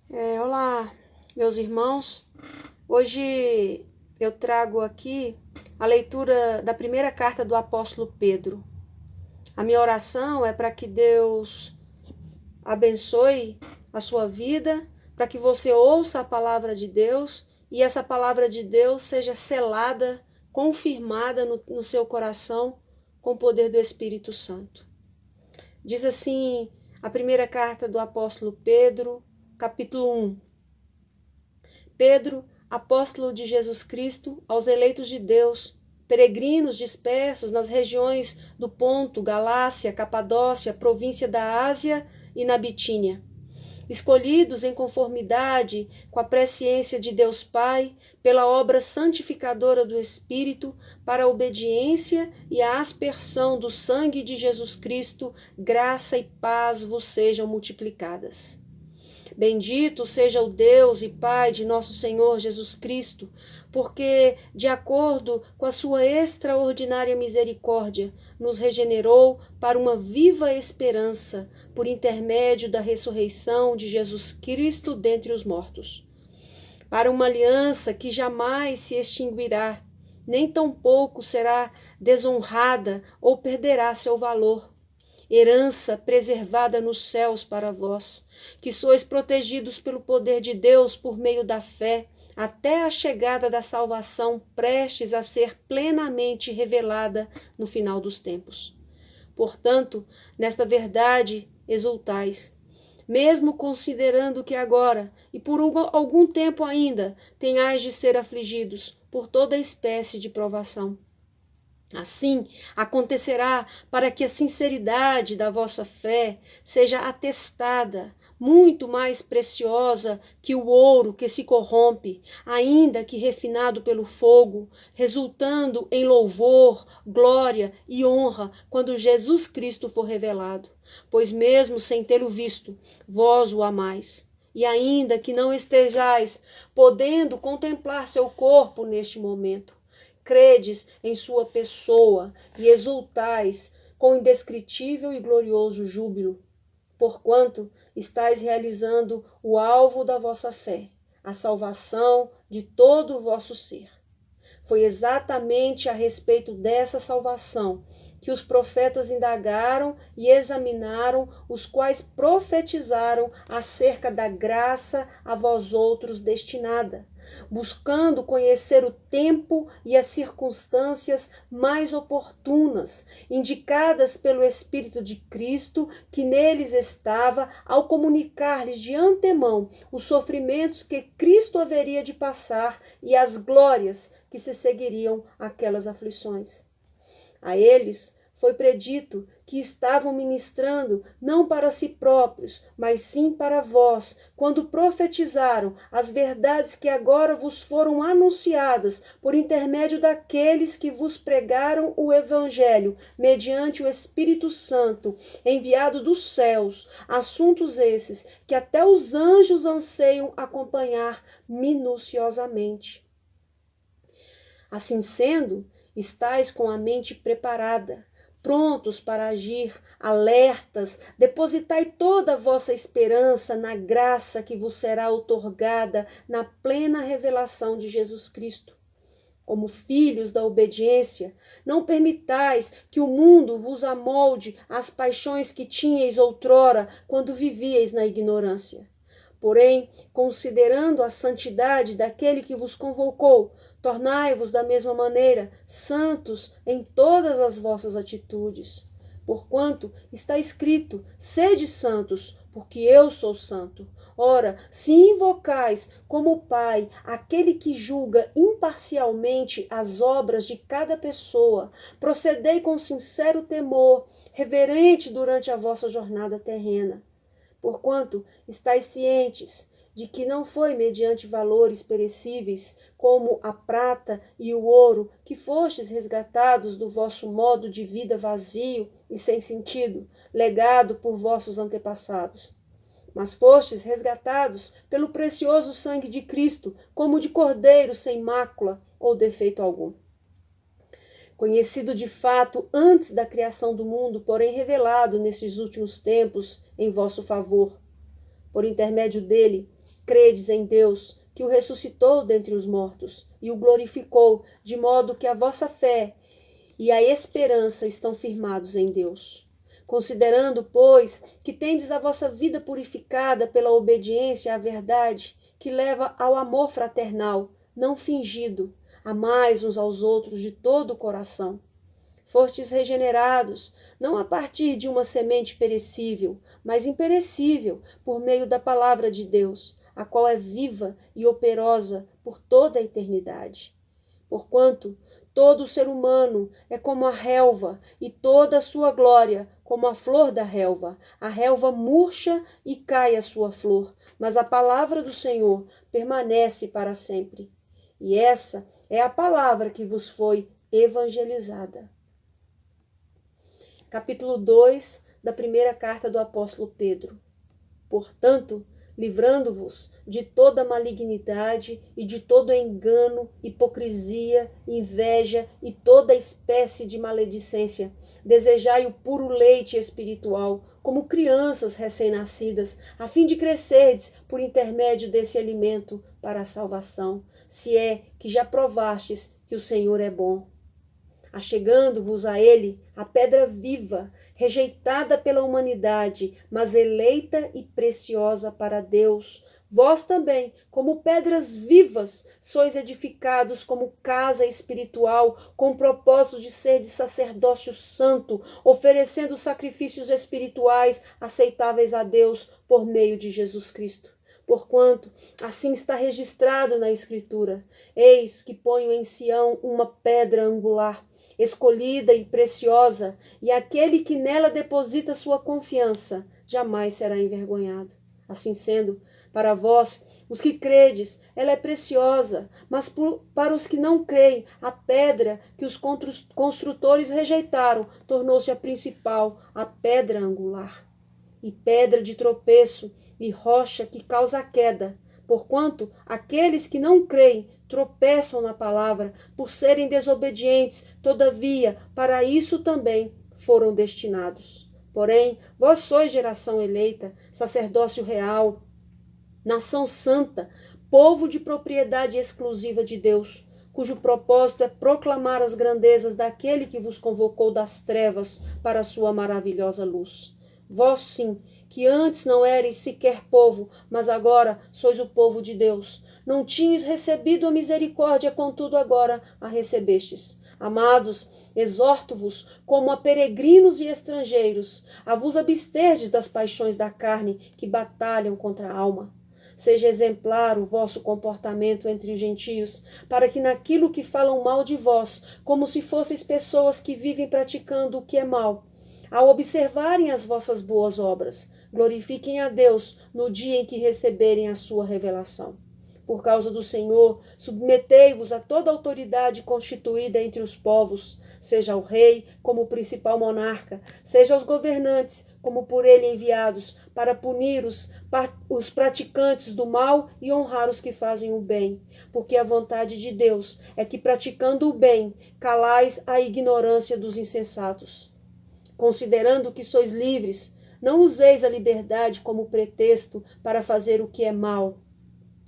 Olá, meus irmãos. Hoje eu trago aqui a leitura da primeira carta do apóstolo Pedro. A minha oração é para que Deus abençoe a sua vida, para que você ouça a palavra de Deus e essa palavra de Deus seja selada, confirmada no seu coração com o poder do Espírito Santo. Diz assim a primeira carta do apóstolo Pedro, capítulo 1. Pedro, apóstolo de Jesus Cristo, aos eleitos de Deus, peregrinos dispersos nas regiões do Ponto, Galácia, Capadócia, província da Ásia e na Bitínia, escolhidos em conformidade com a presciência de Deus Pai, pela obra santificadora do Espírito, para a obediência e a aspersão do sangue de Jesus Cristo, graça e paz vos sejam multiplicadas. Bendito seja o Deus e Pai de nosso Senhor Jesus Cristo, porque, de acordo com a sua extraordinária misericórdia, nos regenerou para uma viva esperança, por intermédio da ressurreição de Jesus Cristo dentre os mortos, para uma aliança que jamais se extinguirá, nem tampouco será desonrada ou perderá seu valor, herança preservada nos céus para vós, que sois protegidos pelo poder de Deus por meio da fé, até a chegada da salvação prestes a ser plenamente revelada no final dos tempos. Portanto, nesta verdade exultais, mesmo considerando que agora, e por algum tempo ainda, tenhais de ser afligidos por toda espécie de provação. Assim acontecerá para que a sinceridade da vossa fé seja atestada, muito mais preciosa que o ouro que se corrompe, ainda que refinado pelo fogo, resultando em louvor, glória e honra quando Jesus Cristo for revelado. Pois mesmo sem tê-lo visto, vós o amais. E ainda que não estejais podendo contemplar seu corpo neste momento, credes em sua pessoa e exultais com indescritível e glorioso júbilo, porquanto estáis realizando o alvo da vossa fé, a salvação de todo o vosso ser. Foi exatamente a respeito dessa salvação que os profetas indagaram e examinaram, os quais profetizaram acerca da graça a vós outros destinada, buscando conhecer o tempo e as circunstâncias mais oportunas, indicadas pelo Espírito de Cristo, que neles estava, ao comunicar-lhes de antemão os sofrimentos que Cristo haveria de passar e as glórias que se seguiriam àquelas aflições. A eles foi predito que estavam ministrando não para si próprios, mas sim para vós, quando profetizaram as verdades que agora vos foram anunciadas por intermédio daqueles que vos pregaram o Evangelho, mediante o Espírito Santo, enviado dos céus, assuntos esses que até os anjos anseiam acompanhar minuciosamente. Assim sendo, estais com a mente preparada, prontos para agir, alertas, depositai toda a vossa esperança na graça que vos será outorgada na plena revelação de Jesus Cristo. Como filhos da obediência, não permitais que o mundo vos amolde às paixões que tinhais outrora quando vivíeis na ignorância. Porém, considerando a santidade daquele que vos convocou, tornai-vos da mesma maneira santos em todas as vossas atitudes. Porquanto está escrito: sede santos, porque eu sou santo. Ora, se invocais como Pai aquele que julga imparcialmente as obras de cada pessoa, procedei com sincero temor, reverente durante a vossa jornada terrena. Porquanto estáis cientes de que não foi mediante valores perecíveis, como a prata e o ouro, que fostes resgatados do vosso modo de vida vazio e sem sentido, legado por vossos antepassados. Mas fostes resgatados pelo precioso sangue de Cristo, como de cordeiro sem mácula ou defeito algum. Conhecido de fato antes da criação do mundo, porém revelado nesses últimos tempos em vosso favor. Por intermédio dele, credes em Deus, que o ressuscitou dentre os mortos e o glorificou, de modo que a vossa fé e a esperança estão firmados em Deus. Considerando, pois, que tendes a vossa vida purificada pela obediência à verdade, que leva ao amor fraternal, não fingido, amais uns aos outros de todo o coração. Fostes regenerados, não a partir de uma semente perecível, mas imperecível, por meio da palavra de Deus, a qual é viva e operosa por toda a eternidade. Porquanto todo o ser humano é como a relva, e toda a sua glória como a flor da relva. A relva murcha e cai a sua flor, mas a palavra do Senhor permanece para sempre. E essa é a palavra que vos foi evangelizada. Capítulo 2 da primeira carta do apóstolo Pedro. Portanto, livrando-vos de toda malignidade e de todo engano, hipocrisia, inveja e toda espécie de maledicência, desejai o puro leite espiritual, como crianças recém-nascidas, a fim de crescerdes por intermédio desse alimento para a salvação, se é que já provastes que o Senhor é bom. Achegando-vos a ele, a pedra viva, rejeitada pela humanidade, mas eleita e preciosa para Deus. Vós também, como pedras vivas, sois edificados como casa espiritual, com o propósito de ser de sacerdócio santo, oferecendo sacrifícios espirituais aceitáveis a Deus por meio de Jesus Cristo. Porquanto, assim está registrado na Escritura: eis que ponho em Sião uma pedra angular, escolhida e preciosa, e aquele que nela deposita sua confiança jamais será envergonhado. Assim sendo, para vós, os que credes, ela é preciosa, mas para os que não creem, a pedra que os construtores rejeitaram tornou-se a principal, a pedra angular, e pedra de tropeço, e rocha que causa a queda. Porquanto aqueles que não creem tropeçam na palavra, por serem desobedientes, todavia, para isso também foram destinados. Porém, vós sois geração eleita, sacerdócio real, nação santa, povo de propriedade exclusiva de Deus, cujo propósito é proclamar as grandezas daquele que vos convocou das trevas para a sua maravilhosa luz. Vós sim, que antes não erais sequer povo, mas agora sois o povo de Deus. Não tinhas recebido a misericórdia, contudo agora a recebestes. Amados, exorto-vos como a peregrinos e estrangeiros, a vos absterdes das paixões da carne que batalham contra a alma. Seja exemplar o vosso comportamento entre os gentios, para que naquilo que falam mal de vós, como se fosseis pessoas que vivem praticando o que é mal, ao observarem as vossas boas obras, glorifiquem a Deus no dia em que receberem a sua revelação. Por causa do Senhor, submetei-vos a toda autoridade constituída entre os povos, seja o rei como o principal monarca, seja os governantes como por ele enviados, para punir os praticantes do mal e honrar os que fazem o bem. Porque a vontade de Deus é que, praticando o bem, calais a ignorância dos insensatos. Considerando que sois livres, não useis a liberdade como pretexto para fazer o que é mal,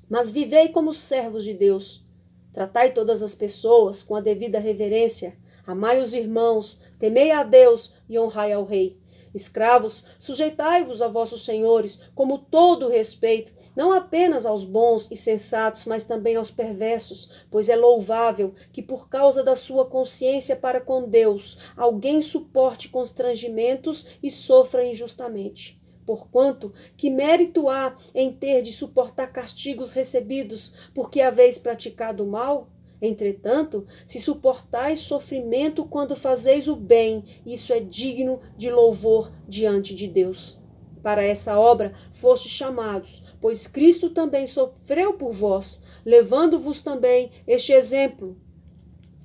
mas vivei como servos de Deus. Tratai todas as pessoas com a devida reverência, amai os irmãos, temei a Deus e honrai ao rei. Escravos, sujeitai-vos a vossos senhores, como todo respeito, não apenas aos bons e sensatos, mas também aos perversos, pois é louvável que, por causa da sua consciência para com Deus, alguém suporte constrangimentos e sofra injustamente. Porquanto, que mérito há em ter de suportar castigos recebidos porque haveis praticado o mal? Entretanto, se suportais sofrimento quando fazeis o bem, isso é digno de louvor diante de Deus. Para essa obra fostes chamados, pois Cristo também sofreu por vós, levando-vos também este exemplo,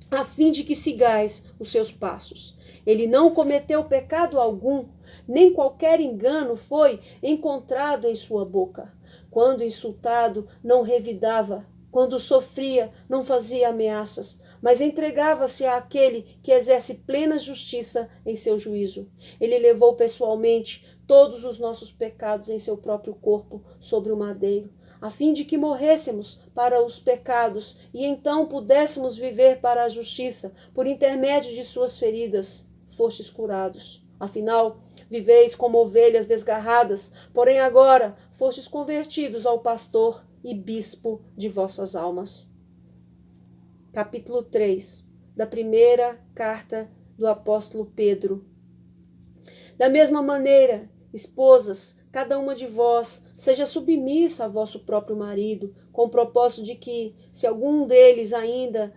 a fim de que sigais os seus passos. Ele não cometeu pecado algum, nem qualquer engano foi encontrado em sua boca. Quando insultado, não revidava. Quando sofria, não fazia ameaças, mas entregava-se àquele que exerce plena justiça em seu juízo. Ele levou pessoalmente todos os nossos pecados em seu próprio corpo sobre o madeiro, a fim de que morrêssemos para os pecados e então pudéssemos viver para a justiça. Por intermédio de suas feridas, fostes curados. Afinal, viveis como ovelhas desgarradas, porém agora fostes convertidos ao pastor e bispo de vossas almas. Capítulo 3 da primeira carta do apóstolo Pedro. Da mesma maneira, esposas, cada uma de vós seja submissa a vosso próprio marido, com o propósito de que, se algum deles ainda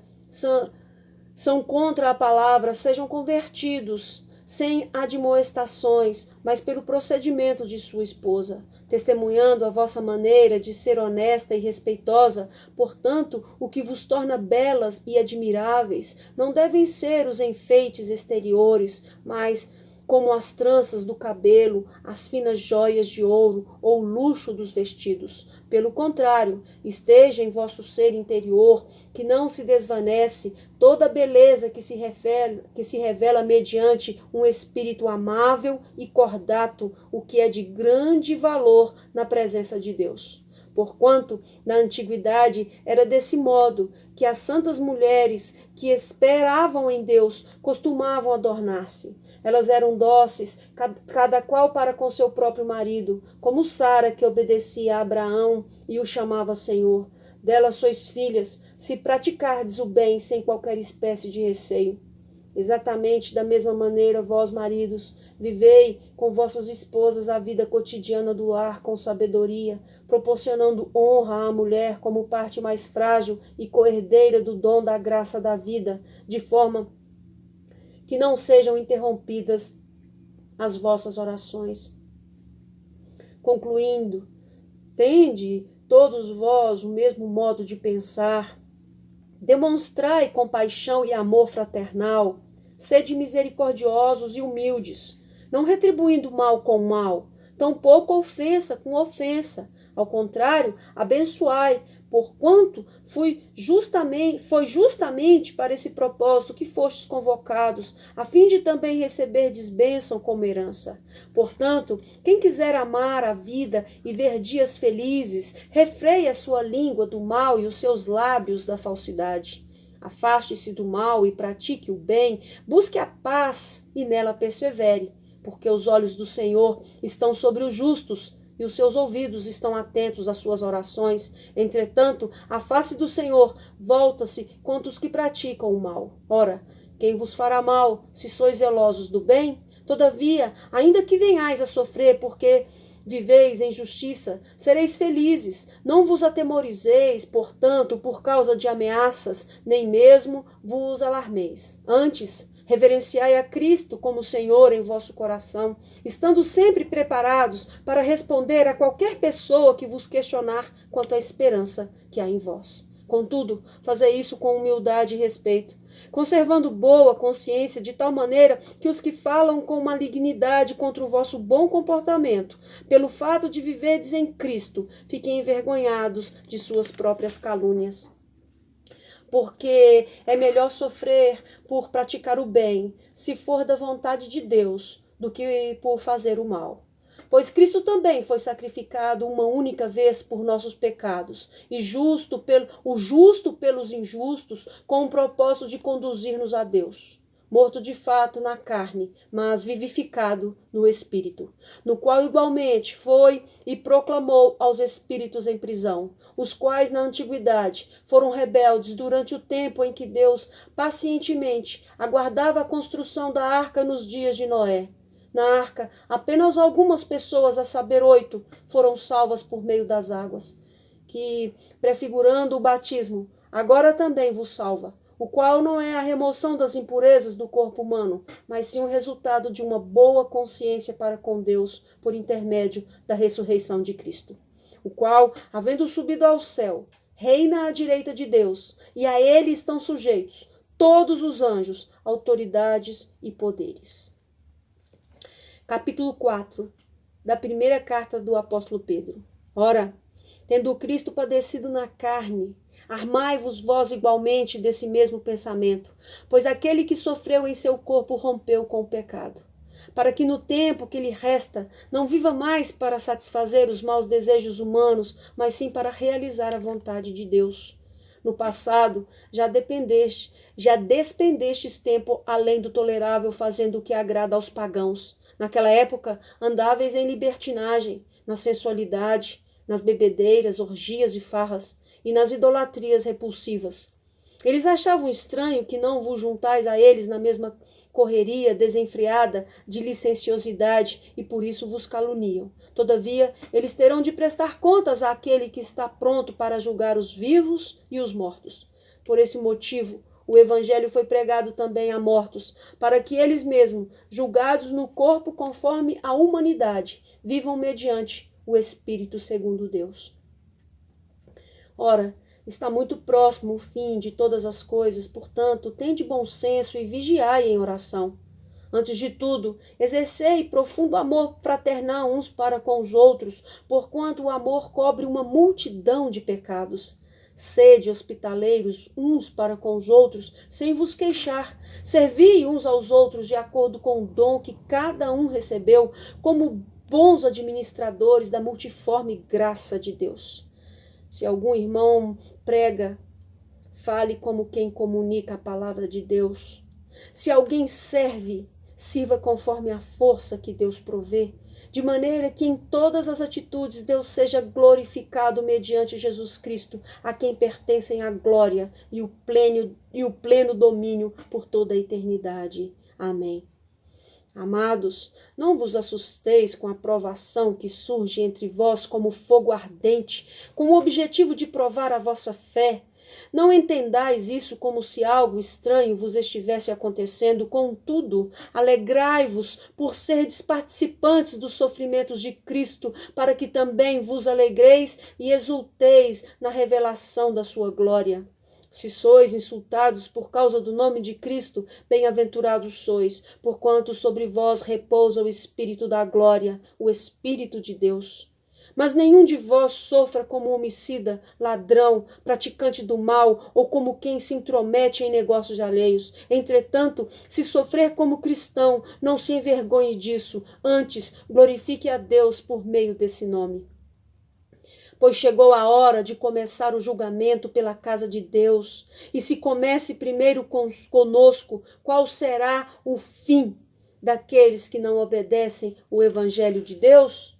são contra a palavra, sejam convertidos, sem admoestações, mas pelo procedimento de sua esposa, testemunhando a vossa maneira de ser honesta e respeitosa. Portanto, o que vos torna belas e admiráveis não devem ser os enfeites exteriores, mas como as tranças do cabelo, as finas joias de ouro ou o luxo dos vestidos. Pelo contrário, esteja em vosso ser interior, que não se desvanece, toda a beleza que se revela mediante um espírito amável e cordato, o que é de grande valor na presença de Deus. Porquanto, na antiguidade, era desse modo que as santas mulheres que esperavam em Deus costumavam adornar-se. Elas eram dóceis, cada qual para com seu próprio marido, como Sara, que obedecia a Abraão e o chamava Senhor. Delas sois filhas, se praticardes o bem sem qualquer espécie de receio. Exatamente da mesma maneira, vós, maridos, vivei com vossas esposas a vida cotidiana do lar com sabedoria, proporcionando honra à mulher como parte mais frágil e coerdeira do dom da graça da vida, de forma que não sejam interrompidas as vossas orações. Concluindo, tende todos vós o mesmo modo de pensar, demonstrai compaixão e amor fraternal, sede misericordiosos e humildes, não retribuindo mal com mal, tampouco ofensa com ofensa. Ao contrário, abençoai, porquanto foi justamente para esse propósito que fostes convocados, a fim de também receberdes bênção como herança. Portanto, quem quiser amar a vida e ver dias felizes, refreie a sua língua do mal e os seus lábios da falsidade. Afaste-se do mal e pratique o bem, busque a paz e nela persevere, porque os olhos do Senhor estão sobre os justos e os seus ouvidos estão atentos às suas orações. Entretanto, a face do Senhor volta-se contra os que praticam o mal. Ora, quem vos fará mal, se sois zelosos do bem? Todavia, ainda que venhais a sofrer porque viveis em justiça, sereis felizes. Não vos atemorizeis, portanto, por causa de ameaças, nem mesmo vos alarmeis. Antes, reverenciai a Cristo como Senhor em vosso coração, estando sempre preparados para responder a qualquer pessoa que vos questionar quanto à esperança que há em vós. Contudo, fazei isso com humildade e respeito, conservando boa consciência, de tal maneira que os que falam com malignidade contra o vosso bom comportamento, pelo fato de viverdes em Cristo, fiquem envergonhados de suas próprias calúnias. Porque é melhor sofrer por praticar o bem, se for da vontade de Deus, do que por fazer o mal. Pois Cristo também foi sacrificado uma única vez por nossos pecados, e o justo pelos injustos, com o propósito de conduzir-nos a Deus. Morto de fato na carne, mas vivificado no Espírito, no qual igualmente foi e proclamou aos espíritos em prisão, os quais na antiguidade foram rebeldes durante o tempo em que Deus pacientemente aguardava a construção da arca nos dias de Noé. Na arca, apenas algumas pessoas, a saber 8, foram salvas por meio das águas, que, prefigurando o batismo, agora também vos salva, o qual não é a remoção das impurezas do corpo humano, mas sim o resultado de uma boa consciência para com Deus por intermédio da ressurreição de Cristo, o qual, havendo subido ao céu, reina à direita de Deus, e a ele estão sujeitos todos os anjos, autoridades e poderes. Capítulo 4 da primeira carta do apóstolo Pedro. Ora, tendo Cristo padecido na carne, armai-vos vós igualmente desse mesmo pensamento, pois aquele que sofreu em seu corpo rompeu com o pecado, para que no tempo que lhe resta não viva mais para satisfazer os maus desejos humanos, mas sim para realizar a vontade de Deus. No passado, já despendestes tempo além do tolerável, fazendo o que agrada aos pagãos. Naquela época, andáveis em libertinagem, na sensualidade, nas bebedeiras, orgias e farras, e nas idolatrias repulsivas. Eles achavam estranho que não vos juntais a eles na mesma correria desenfreada de licenciosidade, e por isso vos caluniam. Todavia, eles terão de prestar contas àquele que está pronto para julgar os vivos e os mortos. Por esse motivo, o evangelho foi pregado também a mortos, para que eles mesmos, julgados no corpo conforme a humanidade, vivam mediante o Espírito segundo Deus. Ora, está muito próximo o fim de todas as coisas, portanto, tende bom senso e vigiai em oração. Antes de tudo, exercei profundo amor fraternal uns para com os outros, porquanto o amor cobre uma multidão de pecados. Sede hospitaleiros uns para com os outros, sem vos queixar. Servi uns aos outros de acordo com o dom que cada um recebeu, como bons administradores da multiforme graça de Deus. Se algum irmão prega, fale como quem comunica a palavra de Deus. Se alguém serve, sirva conforme a força que Deus provê, de maneira que em todas as atitudes Deus seja glorificado mediante Jesus Cristo, a quem pertencem a glória e o pleno domínio por toda a eternidade. Amém. Amados, não vos assusteis com a provação que surge entre vós como fogo ardente, com o objetivo de provar a vossa fé. Não entendais isso como se algo estranho vos estivesse acontecendo, contudo, alegrai-vos por serdes participantes dos sofrimentos de Cristo, para que também vos alegreis e exulteis na revelação da sua glória. Se sois insultados por causa do nome de Cristo, bem-aventurados sois, porquanto sobre vós repousa o Espírito da glória, o Espírito de Deus. Mas nenhum de vós sofra como homicida, ladrão, praticante do mal, ou como quem se intromete em negócios alheios. Entretanto, se sofrer como cristão, não se envergonhe disso, antes glorifique a Deus por meio desse nome. Pois chegou a hora de começar o julgamento pela casa de Deus. E se comece primeiro conosco, qual será o fim daqueles que não obedecem o evangelho de Deus?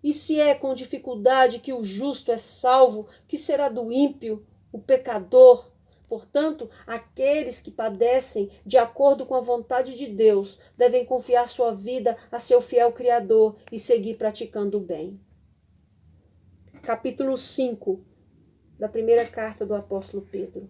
E se é com dificuldade que o justo é salvo, que será do ímpio, o pecador? Portanto, aqueles que padecem de acordo com a vontade de Deus devem confiar sua vida a seu fiel Criador e seguir praticando o bem. Capítulo 5 da primeira carta do apóstolo Pedro.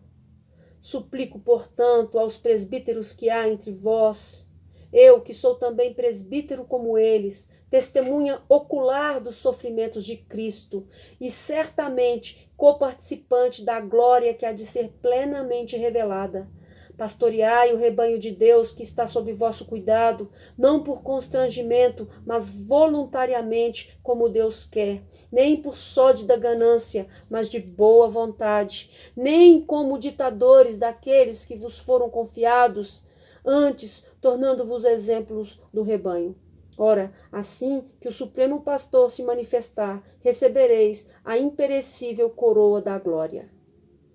Suplico, portanto, aos presbíteros que há entre vós, eu que sou também presbítero como eles, testemunha ocular dos sofrimentos de Cristo e certamente coparticipante da glória que há de ser plenamente revelada. Pastoreai o rebanho de Deus que está sob vosso cuidado, não por constrangimento, mas voluntariamente, como Deus quer, nem por sórdida ganância, mas de boa vontade, nem como ditadores daqueles que vos foram confiados, antes tornando-vos exemplos do rebanho. Ora, assim que o Supremo Pastor se manifestar, recebereis a imperecível coroa da glória.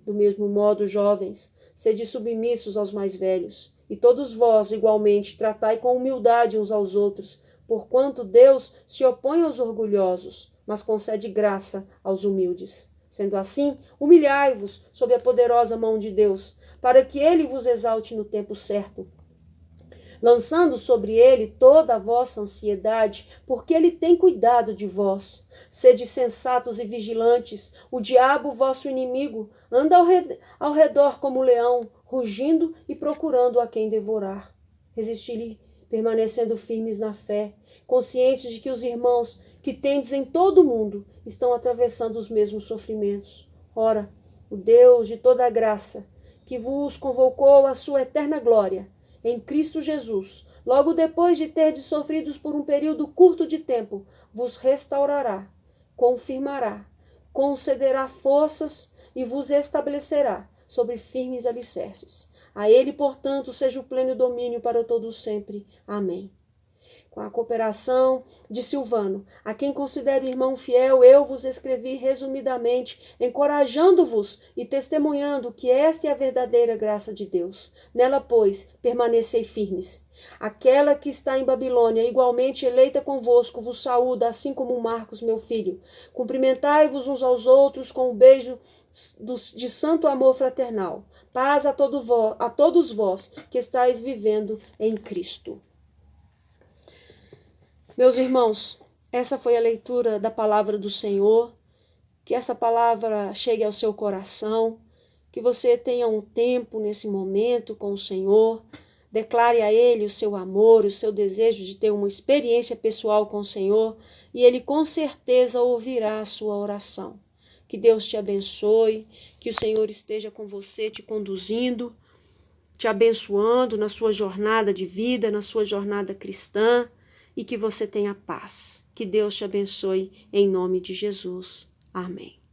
Do mesmo modo, jovens, sede submissos aos mais velhos, e todos vós, igualmente, tratai com humildade uns aos outros, porquanto Deus se opõe aos orgulhosos, mas concede graça aos humildes. Sendo assim, humilhai-vos sob a poderosa mão de Deus, para que ele vos exalte no tempo certo, lançando sobre ele toda a vossa ansiedade, porque ele tem cuidado de vós. Sede sensatos e vigilantes, o diabo, vosso inimigo, anda ao redor como leão, rugindo e procurando a quem devorar. Resisti-lhe, permanecendo firmes na fé, conscientes de que os irmãos que tendes em todo o mundo estão atravessando os mesmos sofrimentos. Ora, o Deus de toda a graça, que vos convocou à sua eterna glória, em Cristo Jesus, logo depois de terdes sofrido por um período curto de tempo, vos restaurará, confirmará, concederá forças e vos estabelecerá sobre firmes alicerces. A ele, portanto, seja o pleno domínio para todo sempre. Amém. Com a cooperação de Silvano, a quem considero irmão fiel, eu vos escrevi resumidamente, encorajando-vos e testemunhando que esta é a verdadeira graça de Deus. Nela, pois, permanecei firmes. Aquela que está em Babilônia, igualmente eleita convosco, vos saúda, assim como Marcos, meu filho. Cumprimentai-vos uns aos outros com um beijo de santo amor fraternal. Paz a todos vós que estáis vivendo em Cristo. Meus irmãos, essa foi a leitura da palavra do Senhor. Que essa palavra chegue ao seu coração, que você tenha um tempo nesse momento com o Senhor, declare a Ele o seu amor, o seu desejo de ter uma experiência pessoal com o Senhor, e Ele com certeza ouvirá a sua oração. Que Deus te abençoe, que o Senhor esteja com você, te conduzindo, te abençoando na sua jornada de vida, na sua jornada cristã, e que você tenha paz. Que Deus te abençoe em nome de Jesus. Amém.